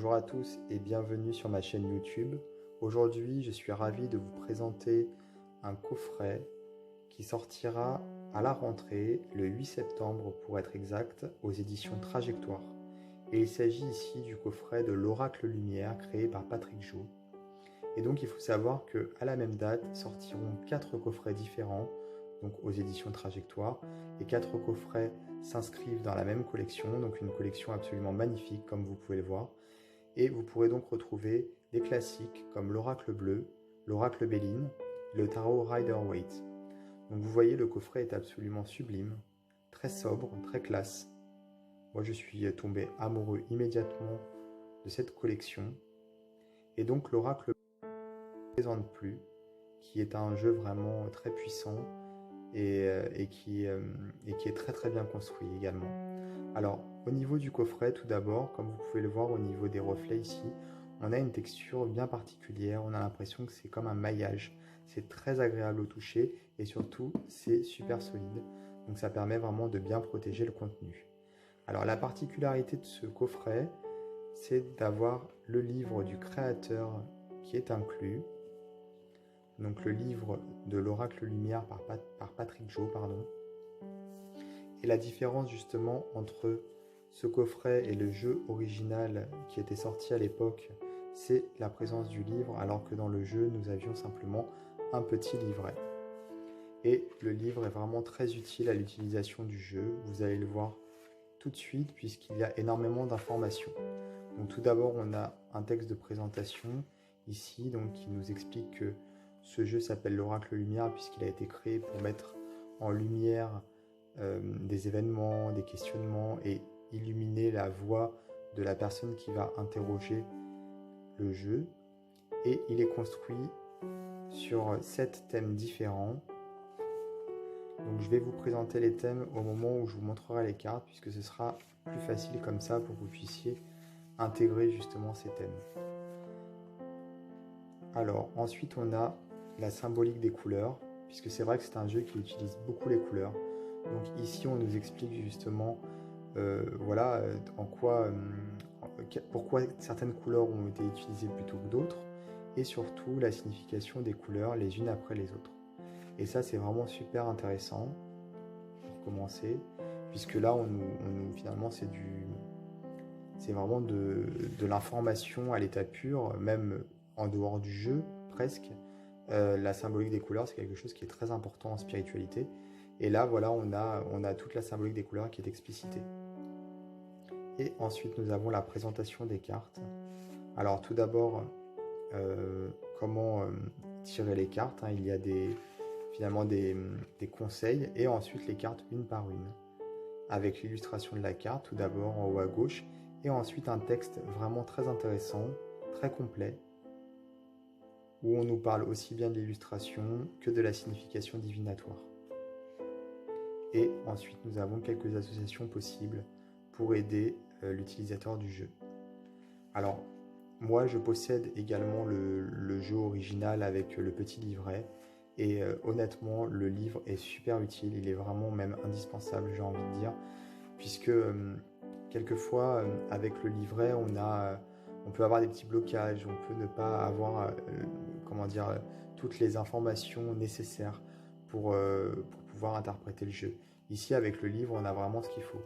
Bonjour à tous et bienvenue sur ma chaîne YouTube. Aujourd'hui, je suis ravi de vous présenter un coffret qui sortira à la rentrée, le 8 septembre pour être exact, aux éditions Trajectoire. Et il s'agit ici du coffret de l'Oracle Lumière créé par Patrick Jo. Et donc il faut savoir qu'à la même date sortiront 4 coffrets différents, donc aux éditions Trajectoire, et 4 coffrets s'inscrivent dans la même collection, donc une collection absolument magnifique comme vous pouvez le voir. Et vous pourrez donc retrouver des classiques comme l'Oracle Bleu, l'Oracle Béline, et le Tarot Rider-Waite. Donc vous voyez, le coffret est absolument sublime, très sobre, très classe. Moi je suis tombé amoureux immédiatement de cette collection. Et donc l'Oracle ne présente plus, qui est un jeu vraiment très puissant et qui est très très bien construit également. Alors au niveau du coffret, tout d'abord, comme vous pouvez le voir au niveau des reflets ici, on a une texture bien particulière, on a l'impression que c'est comme un maillage, c'est très agréable au toucher et surtout c'est super solide, donc ça permet vraiment de bien protéger le contenu. Alors la particularité de ce coffret, c'est d'avoir le livre du créateur qui est inclus, donc le livre de l'Oracle Lumière par Patrick Jo, pardon. Et la différence justement entre ce coffret et le jeu original qui était sorti à l'époque, c'est la présence du livre, alors que dans le jeu, nous avions simplement un petit livret. Et le livre est vraiment très utile à l'utilisation du jeu, vous allez le voir tout de suite, puisqu'il y a énormément d'informations. Donc tout d'abord, on a un texte de présentation ici, donc qui nous explique que ce jeu s'appelle l'Oracle Lumière, puisqu'il a été créé pour mettre en lumière des événements, des questionnements et illuminer la voix de la personne qui va interroger le jeu. Et il est construit sur 7 thèmes différents. Donc je vais vous présenter les thèmes au moment où je vous montrerai les cartes, puisque ce sera plus facile comme ça pour que vous puissiez intégrer justement ces thèmes. Alors ensuite on a la symbolique des couleurs, puisque c'est vrai que c'est un jeu qui utilise beaucoup les couleurs. Donc ici on nous explique justement voilà, pourquoi certaines couleurs ont été utilisées plutôt que d'autres, et surtout la signification des couleurs les unes après les autres. Et ça c'est vraiment super intéressant pour commencer, puisque là finalement c'est vraiment de l'information à l'état pur, même en dehors du jeu presque. La symbolique des couleurs, c'est quelque chose qui est très important en spiritualité. Et là, voilà, on a toute la symbolique des couleurs qui est explicitée. Et ensuite, nous avons la présentation des cartes. Alors, tout d'abord, comment tirer les cartes, hein. Il y a finalement des conseils, et ensuite les cartes une par une, avec l'illustration de la carte, tout d'abord en haut à gauche, et ensuite un texte vraiment très intéressant, très complet, où on nous parle aussi bien de l'illustration que de la signification divinatoire. Et ensuite, nous avons quelques associations possibles pour aider l'utilisateur du jeu. Alors, moi, je possède également le jeu original avec le petit livret. Et honnêtement, le livre est super utile. Il est vraiment même indispensable, j'ai envie de dire. Puisque quelquefois, avec le livret, on peut avoir des petits blocages. On peut ne pas avoir toutes les informations nécessaires pour pouvoir interpréter le jeu. Ici, avec le livre, on a vraiment ce qu'il faut.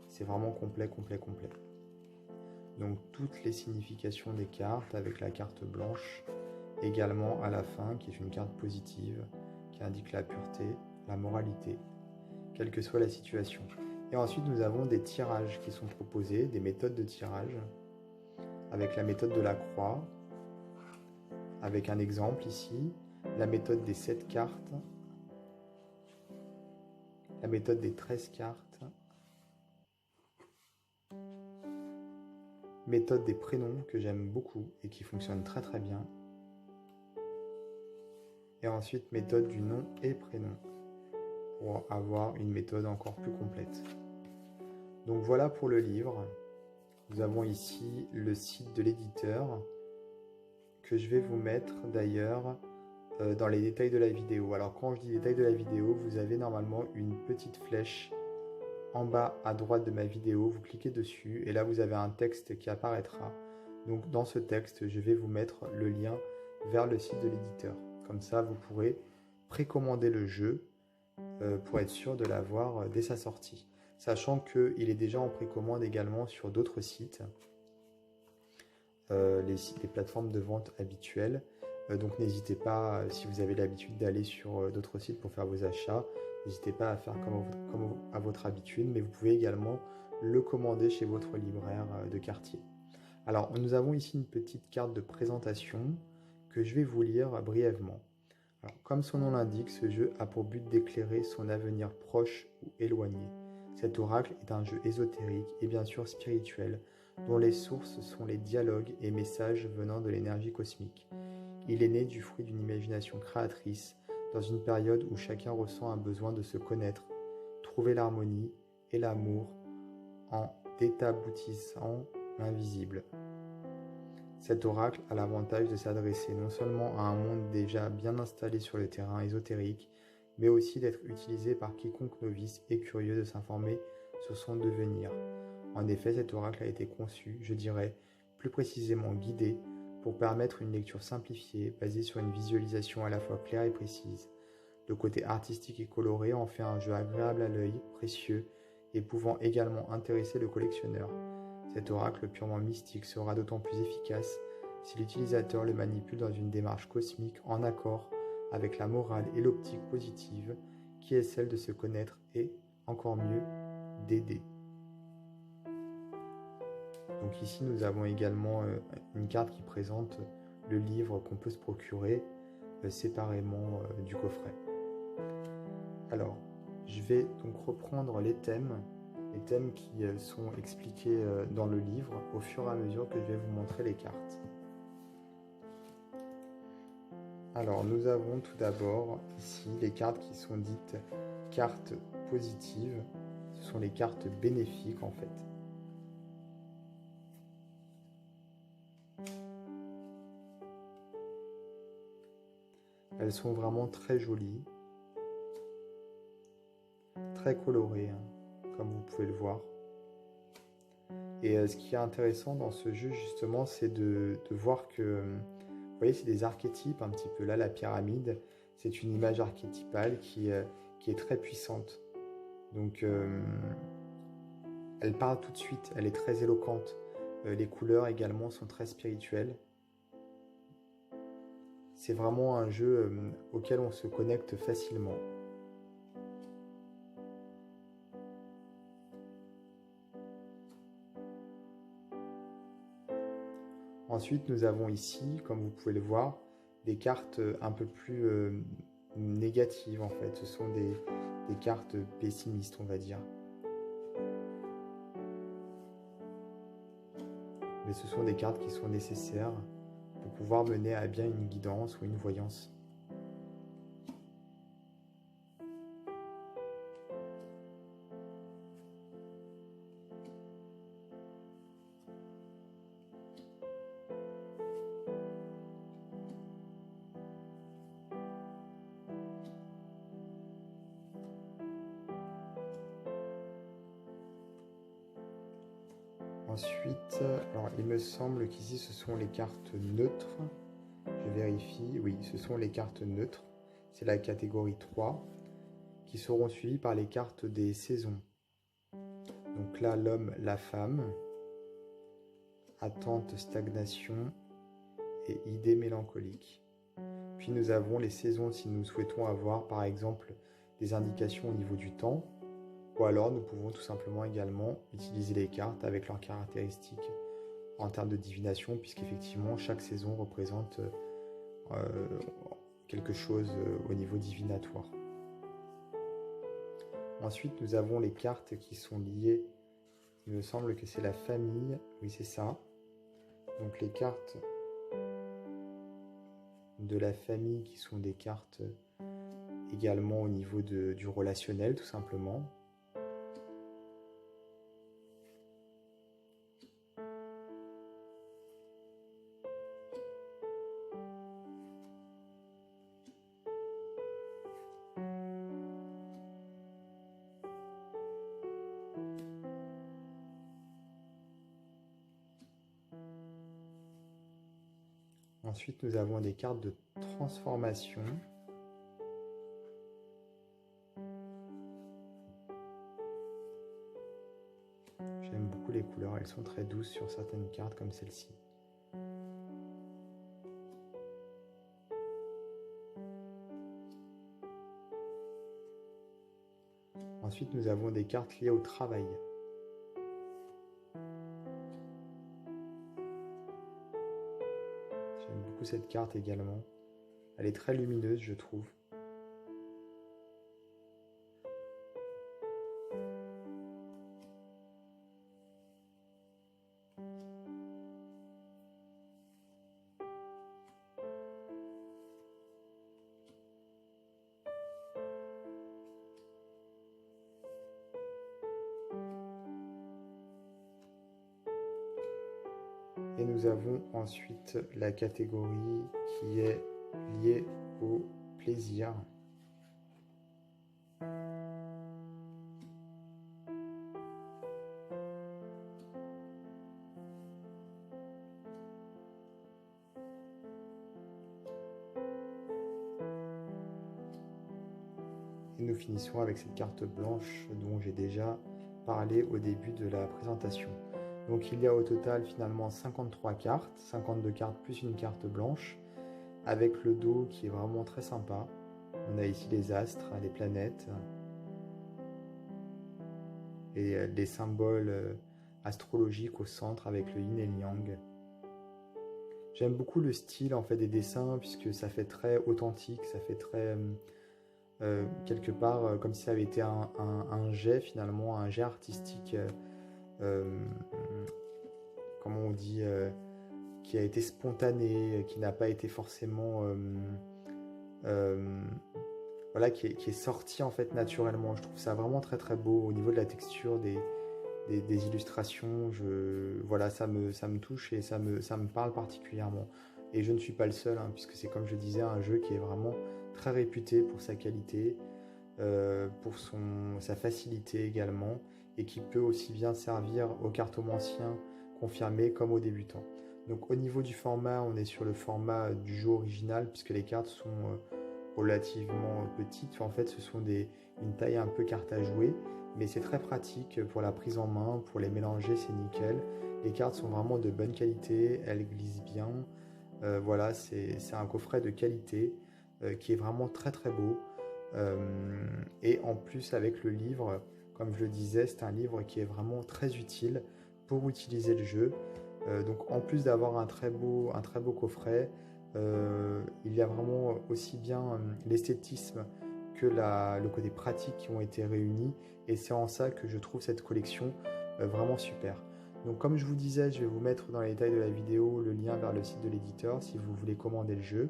C'est vraiment complet, complet, complet. Donc, toutes les significations des cartes, avec la carte blanche, également à la fin, qui est une carte positive, qui indique la pureté, la moralité, quelle que soit la situation. Et ensuite, nous avons des tirages qui sont proposés, des méthodes de tirage, avec la méthode de la croix, avec un exemple ici, la méthode des 7 cartes, la méthode des 13 cartes, méthode des prénoms que j'aime beaucoup et qui fonctionne très très bien, et ensuite méthode du nom et prénom pour avoir une méthode encore plus complète. Donc voilà pour le livre. Nous avons ici le site de l'éditeur que je vais vous mettre d'ailleurs dans les détails de la vidéo. Alors quand je dis détails de la vidéo, vous avez normalement une petite flèche en bas à droite de ma vidéo, vous cliquez dessus et là vous avez un texte qui apparaîtra Donc dans ce texte, je vais vous mettre le lien vers le site de l'éditeur. Comme ça, vous pourrez précommander le jeu pour être sûr de l'avoir dès sa sortie. Sachant qu'il est déjà en précommande également sur d'autres sites, les plateformes de vente habituelles. Donc n'hésitez pas, si vous avez l'habitude d'aller sur d'autres sites pour faire vos achats, n'hésitez pas à faire comme à votre habitude, mais vous pouvez également le commander chez votre libraire de quartier. Alors, nous avons ici une petite carte de présentation que je vais vous lire brièvement. Alors, comme son nom l'indique, ce jeu a pour but d'éclairer son avenir proche ou éloigné. Cet oracle est un jeu ésotérique et bien sûr spirituel, dont les sources sont les dialogues et messages venant de l'énergie cosmique. Il est né du fruit d'une imagination créatrice, dans une période où chacun ressent un besoin de se connaître, trouver l'harmonie et l'amour en détaboutissant l'invisible. Cet oracle a l'avantage de s'adresser non seulement à un monde déjà bien installé sur le terrain ésotérique, mais aussi d'être utilisé par quiconque novice et curieux de s'informer sur son devenir. En effet, cet oracle a été conçu, je dirais, plus précisément guidé, pour permettre une lecture simplifiée, basée sur une visualisation à la fois claire et précise. Le côté artistique et coloré en fait un jeu agréable à l'œil, précieux, et pouvant également intéresser le collectionneur. Cet oracle purement mystique sera d'autant plus efficace si l'utilisateur le manipule dans une démarche cosmique en accord avec la morale et l'optique positive qui est celle de se connaître et, encore mieux, d'aider. Donc ici nous avons également une carte qui présente le livre qu'on peut se procurer séparément du coffret. Alors, je vais donc reprendre les thèmes qui sont expliqués dans le livre au fur et à mesure que je vais vous montrer les cartes. Alors, nous avons tout d'abord ici les cartes qui sont dites cartes positives. Ce sont les cartes bénéfiques en fait. Elles sont vraiment très jolies, très colorées, comme vous pouvez le voir. Et ce qui est intéressant dans ce jeu, justement, c'est de voir que, vous voyez, c'est des archétypes un petit peu. Là, la pyramide, c'est une image archétypale qui est très puissante. Donc, elle parle tout de suite, elle est très éloquente. Les couleurs également sont très spirituelles. C'est vraiment un jeu auquel on se connecte facilement. Ensuite, nous avons ici, comme vous pouvez le voir, des cartes un peu plus négatives en fait. Ce sont des cartes pessimistes, on va dire. Mais ce sont des cartes qui sont nécessaires pour pouvoir mener à bien une guidance ou une voyance. Ensuite, alors il me semble qu'ici ce sont les cartes neutres. Je vérifie, oui, ce sont les cartes neutres. C'est la catégorie 3 qui seront suivies par les cartes des saisons. Donc là, l'homme, la femme, attente, stagnation et idée mélancolique. Puis nous avons les saisons si nous souhaitons avoir par exemple des indications au niveau du temps, ou alors nous pouvons tout simplement également utiliser les cartes avec leurs caractéristiques en termes de divination, puisqu'effectivement chaque saison représente quelque chose au niveau divinatoire. Ensuite nous avons les cartes qui sont liées, il me semble que c'est la famille, oui c'est ça, donc les cartes de la famille qui sont des cartes également au niveau du relationnel tout simplement. Ensuite, nous avons des cartes de transformation. J'aime beaucoup les couleurs, elles sont très douces sur certaines cartes comme celle-ci. Ensuite, nous avons des cartes liées au travail. J'aime beaucoup cette carte également. Elle est très lumineuse, je trouve. Et nous avons ensuite la catégorie qui est liée au plaisir. Et nous finissons avec cette carte blanche dont j'ai déjà parlé au début de la présentation. Donc il y a au total finalement 53 cartes, 52 cartes plus une carte blanche, avec le dos qui est vraiment très sympa. On a ici les astres, les planètes, et des symboles astrologiques au centre avec le yin et le yang. J'aime beaucoup le style en fait des dessins puisque ça fait très authentique, ça fait très quelque part comme si ça avait été un jet finalement, un jet artistique, comment on dit, qui a été spontané, qui n'a pas été forcément voilà, qui est sorti en fait naturellement. Je trouve ça vraiment très très beau au niveau de la texture des illustrations. Voilà, ça me touche et ça me parle particulièrement. Et je ne suis pas le seul, hein, puisque c'est comme je disais, un jeu qui est vraiment très réputé pour sa qualité, pour sa facilité également, et qui peut aussi bien servir aux cartomanciens confirmés comme aux débutants. Donc au niveau du format, on est sur le format du jeu original, puisque les cartes sont relativement petites. En fait, ce sont une taille un peu carte à jouer, mais c'est très pratique pour la prise en main, pour les mélanger, c'est nickel. Les cartes sont vraiment de bonne qualité, elles glissent bien. Voilà, c'est un coffret de qualité qui est vraiment très très beau. Et en plus avec le livre, comme je le disais, c'est un livre qui est vraiment très utile pour utiliser le jeu. Donc en plus d'avoir un très beau coffret, il y a vraiment aussi bien l'esthétisme que le côté pratique qui ont été réunis, et c'est en ça que je trouve cette collection vraiment super. Donc comme je vous disais, je vais vous mettre dans les détails de la vidéo le lien vers le site de l'éditeur si vous voulez commander le jeu.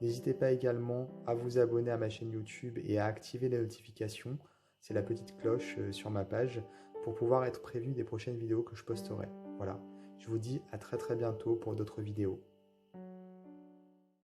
N'hésitez pas également à vous abonner à ma chaîne YouTube et à activer les notifications, c'est la petite cloche sur ma page, pour pouvoir être prévenu des prochaines vidéos que je posterai. Voilà, je vous dis à très très bientôt pour d'autres vidéos.